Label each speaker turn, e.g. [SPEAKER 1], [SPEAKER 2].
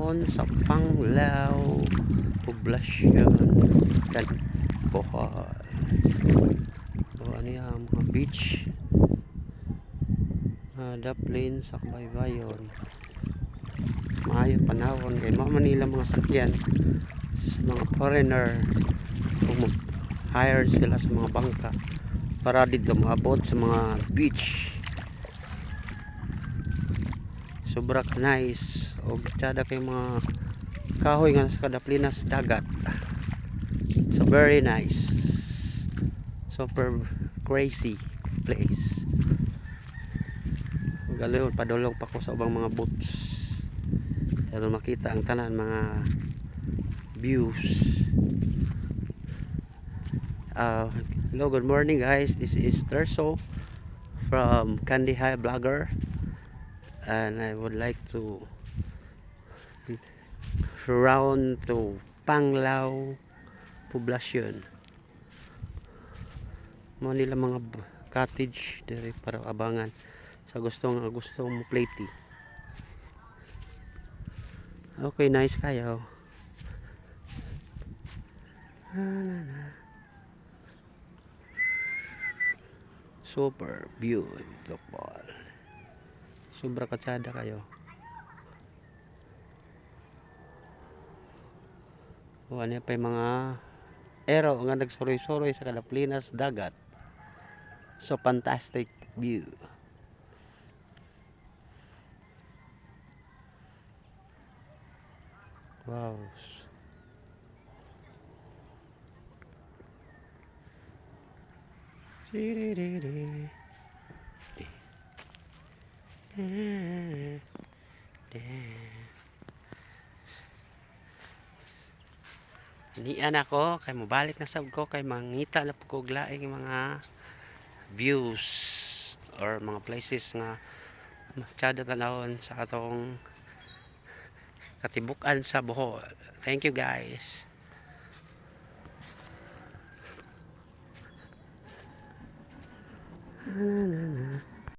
[SPEAKER 1] panahon sa Panglao Poblasyon kan Bohol. So ano yan, mga beach, daplin sa kabaybayon, maayong panahon kay mga Manila mga sakyan sa mga foreigner kung hire sila sa mga bangka para dito maabot sa mga beach. Sobra nice o tsada kay mga kahoy nga sa kadaplinas dagat. So very nice, super crazy place. Galoy padulong pa ko sa ubang mga boats pero makita ang tanan mga views. Hello, good morning guys, this is Terso from Candy High Vlogger, and I would like to round to Panglao Poblasyon. Mo nila mga cottage dire para abangan sa gustong mo platey. Okay, nice kayo. Super beautiful. Sobra katsada kayo. O ano pa yung mga araw nga nagsuroy-suroy sa kadaplinas dagat. So fantastic view. Wow. Nian ako kay mobalik na sab ko kay mangita na po kog laing mga views or mga places nga masyado tanawon sa atong katibukan sa Bohol. Thank you guys.